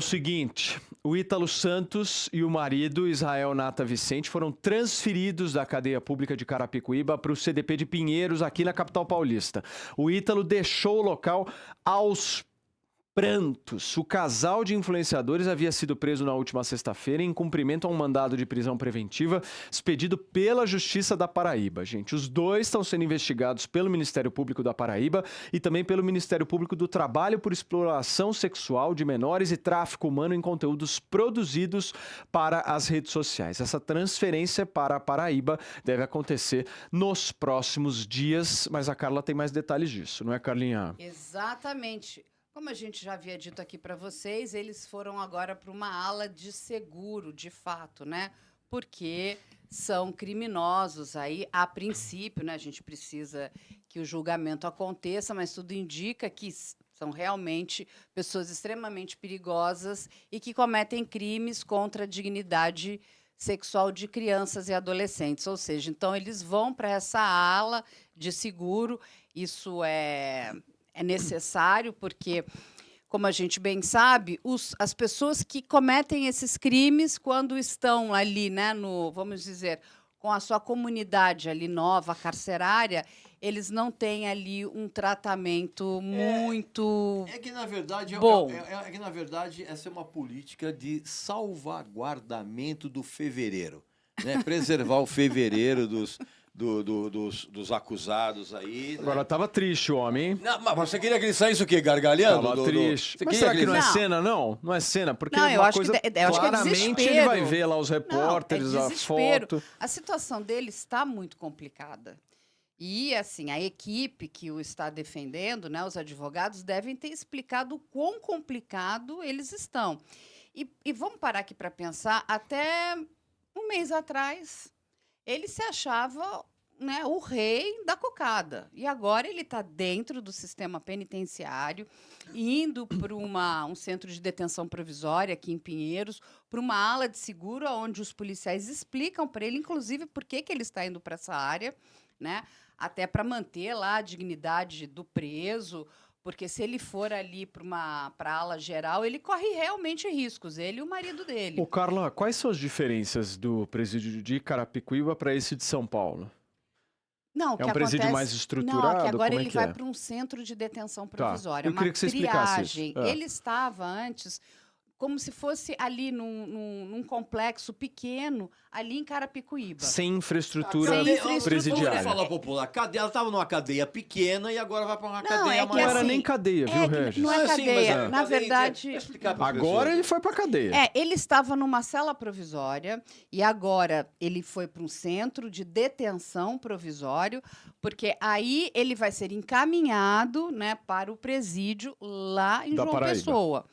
O seguinte, o Ítalo Santos e o marido, Israel Nata Vicente, foram transferidos da cadeia pública de Carapicuíba para o CDP de Pinheiros, aqui na capital paulista. O Ítalo deixou o local aos prantos. O casal de influenciadores havia sido preso na última sexta-feira em cumprimento a um mandado de prisão preventiva expedido pela Justiça da Paraíba. Gente, os dois estão sendo investigados pelo Ministério Público da Paraíba e também pelo Ministério Público do Trabalho por exploração sexual de menores e tráfico humano em conteúdos produzidos para as redes sociais. Essa transferência para a Paraíba deve acontecer nos próximos dias, mas a Carla tem mais detalhes disso, não é, Carlinha? Exatamente. Como a gente já havia dito aqui para vocês, eles foram agora para uma ala de seguro, de fato, né? Porque são criminosos aí, a princípio, né? A gente precisa que o julgamento aconteça, mas tudo indica que são realmente pessoas extremamente perigosas e que cometem crimes contra a dignidade sexual de crianças e adolescentes. Ou seja, então eles vão para essa ala de seguro. Isso é necessário, porque, como a gente bem sabe, as pessoas que cometem esses crimes, quando estão ali, né, vamos dizer, com a sua comunidade ali nova, carcerária, eles não têm ali um tratamento muito que, na verdade, bom. É que, na verdade, essa é uma política de salvaguardamento do fevereiro, né? Preservar o fevereiro dos acusados aí. Né? Agora, tava triste o homem, hein? Não, mas você queria que ele saísse o quê? Gargalhando? Tava triste. Você Mas queria será que não é Não. cena, não? Não é cena? Porque Não, eu uma acho que coisa, eu acho que é claramente ele desespero. vai ver lá os repórteres, Não, é a desespero. foto. A situação dele está muito complicada. E, assim, a equipe que o está defendendo, né, os advogados, devem ter explicado o quão complicado eles estão. E vamos parar aqui para pensar, até um mês atrás, ele se achava, né, o rei da cocada. E agora ele está dentro do sistema penitenciário, indo para um centro de detenção provisória aqui em Pinheiros, para uma ala de seguro, onde os policiais explicam para ele, inclusive, por que ele está indo para essa área, né? Até para manter lá a dignidade do preso, porque se ele for ali para a ala geral, ele corre realmente riscos, ele e o marido dele. Ô, Carla, quais são as diferenças do presídio de Carapicuíba para esse de São Paulo? Não, É um presídio mais estruturado? Não, que agora Como é ele que vai é? para um centro de detenção Tá. provisória, Eu queria que você explicasse isso. triagem. É. Ele estava antes como se fosse ali num complexo pequeno, ali em Carapicuíba. Sem infraestrutura Sem infraestrutura. presidiária. Vamos falar popular. Ela estava numa cadeia pequena e agora vai para uma cadeia é que Não era assim, nem cadeia, viu, Regis? não é Assim, cadeia. mas Na verdade, Vou explicar pras Agora pessoas. ele foi pra cadeia. ele estava numa cela provisória e agora ele foi para um centro de detenção provisório, porque aí ele vai ser encaminhado, né, para o presídio lá em Da João Paraíba. Pessoa.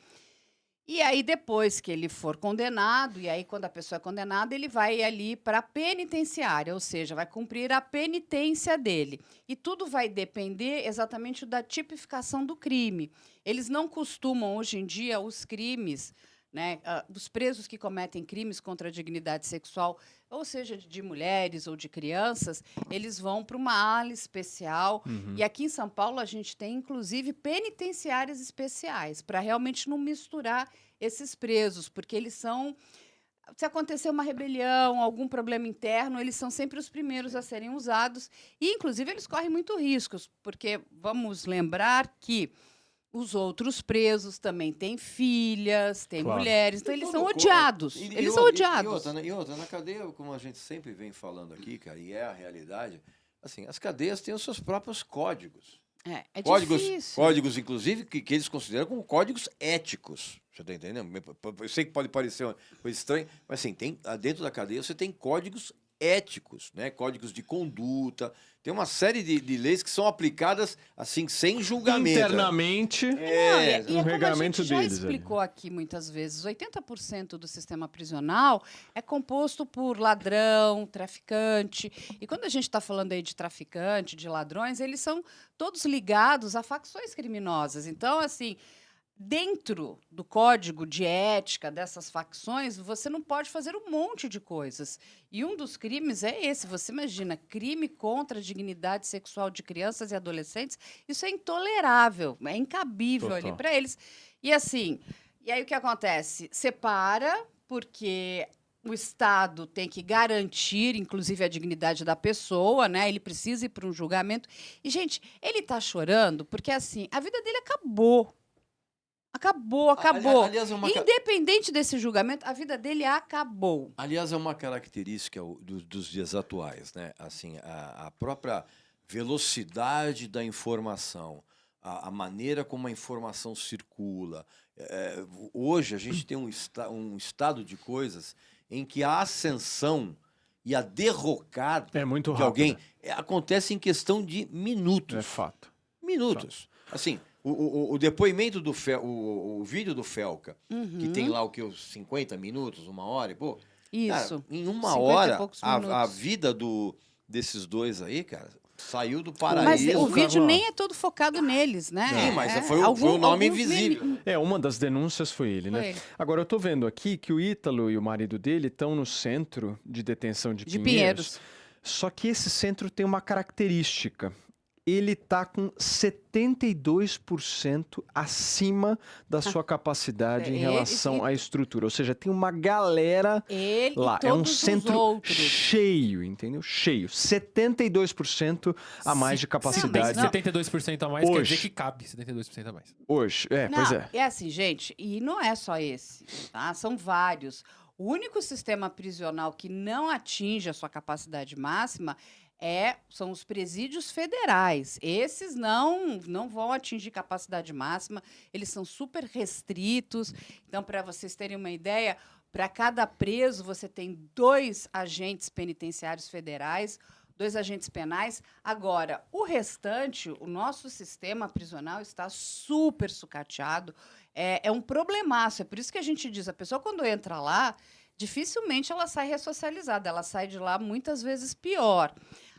E aí, depois que ele for condenado, e aí, quando a pessoa é condenada, ele vai ali para a penitenciária, ou seja, vai cumprir a penitência dele. E tudo vai depender exatamente da tipificação do crime. Eles não costumam, hoje em dia, os crimes, né, dos presos que cometem crimes contra a dignidade sexual, ou seja, de mulheres ou de crianças, eles vão para uma ala especial. E aqui em São Paulo a gente tem, inclusive, penitenciárias especiais, para realmente não misturar esses presos, porque eles são... Se acontecer uma rebelião, algum problema interno, eles são sempre os primeiros a serem usados. E, inclusive, eles correm muito riscos, porque vamos lembrar que os outros presos também têm filhas, têm Claro. mulheres, então Tem eles todo são o co- odiados. e- Eles e são outra- odiados. E outra, na cadeia, como a gente sempre vem falando aqui, cara, e é a realidade, assim, as cadeias têm os seus próprios códigos. É Códigos, difícil. códigos inclusive, que eles consideram como códigos éticos. Você está entendendo? Eu sei que pode parecer uma coisa estranha, mas assim, dentro da cadeia você tem códigos éticos, né? Códigos de conduta. Tem uma série de leis que são aplicadas assim, sem julgamento. Internamente, E um é como a regramento gente já deles ali. explicou aqui muitas vezes, 80% do sistema prisional é composto por ladrão, traficante. E quando a gente está falando aí de traficante, de ladrões, eles são todos ligados a facções criminosas. Então, assim, dentro do código de ética dessas facções, você não pode fazer um monte de coisas. E um dos crimes é esse. Você imagina, crime contra a dignidade sexual de crianças e adolescentes, isso é intolerável, é incabível Total. ali para eles. E assim, E aí o que acontece? Separa, porque o Estado tem que garantir, inclusive, a dignidade da pessoa, né? Ele precisa ir para um julgamento. E, gente, ele está chorando porque, assim, a vida dele acabou. Acabou. Aliás, Independente desse julgamento, a vida dele acabou. aliás, é uma característica dos dias atuais, né? Assim, a própria velocidade da informação, a maneira como a informação circula. Hoje a gente tem um estado de coisas em que a ascensão e a derrocada É muito de rápido. alguém acontece em questão de minutos. É fato. Minutos. Assim, o depoimento do o vídeo do Felca, que tem lá os 50 minutos, 1 hora, e pô. Isso. Cara, em 1 50 e hora, poucos a minutos. vida desses dois aí, cara, saiu do Mas paraíso. o vídeo Carla. nem é todo focado neles, né? Sim, mas foi Algum- o nome alguns invisível. meni- É, uma das denúncias foi ele, né? Foi ele. Agora, eu tô vendo aqui que o Ítalo e o marido dele estão no centro de detenção de De Pinheiros. Pinheiros. Só que esse centro tem uma característica. Ele tá com 72% acima da sua capacidade em Ele- relação à estrutura. Ou seja, tem uma galera Ele lá. e É um todos os centro outros. cheio, entendeu? Cheio. 72% a mais de Não, mas capacidade. não. 72% a mais quer Hoje. dizer que cabe 72% a mais. Hoje. É, pois é. É assim, gente, e não é só esse, tá? São vários. O único sistema prisional que não atinge a sua capacidade máxima são os presídios federais. Esses não vão atingir capacidade máxima, eles são super restritos. Então, para vocês terem uma ideia, para cada preso você tem 2 agentes penitenciários federais, 2 agentes penais. Agora, o restante, o nosso sistema prisional está super sucateado. É um problemaço. É por isso que a gente diz, a pessoa quando entra lá, dificilmente ela sai ressocializada, ela sai de lá muitas vezes pior.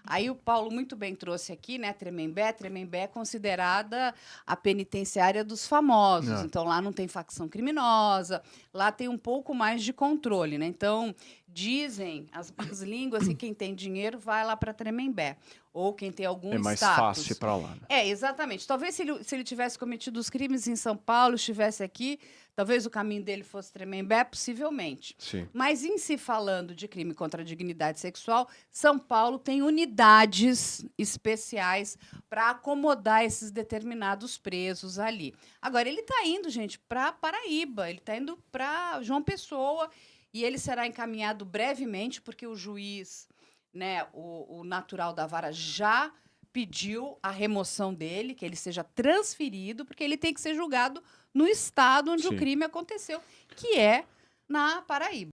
Aí o Paulo muito bem trouxe aqui, né, Tremembé. Tremembé é considerada a penitenciária dos famosos. É. Então, lá não tem facção criminosa, lá tem um pouco mais de controle, né? Então, dizem as más línguas que quem tem dinheiro vai lá para Tremembé. Ou quem tem algum É mais status. fácil ir pra lá. Né? Exatamente. Talvez se ele tivesse cometido os crimes em São Paulo, estivesse aqui, talvez o caminho dele fosse Tremembé, possivelmente. Sim. Mas em se falando de crime contra a dignidade sexual, São Paulo tem unidades especiais para acomodar esses determinados presos ali. Agora, ele está indo, gente, para Paraíba, ele está indo para João Pessoa e ele será encaminhado brevemente, porque o juiz, né, o natural da vara já pediu a remoção dele, que ele seja transferido, porque ele tem que ser julgado no estado onde Sim. o crime aconteceu, que é na Paraíba.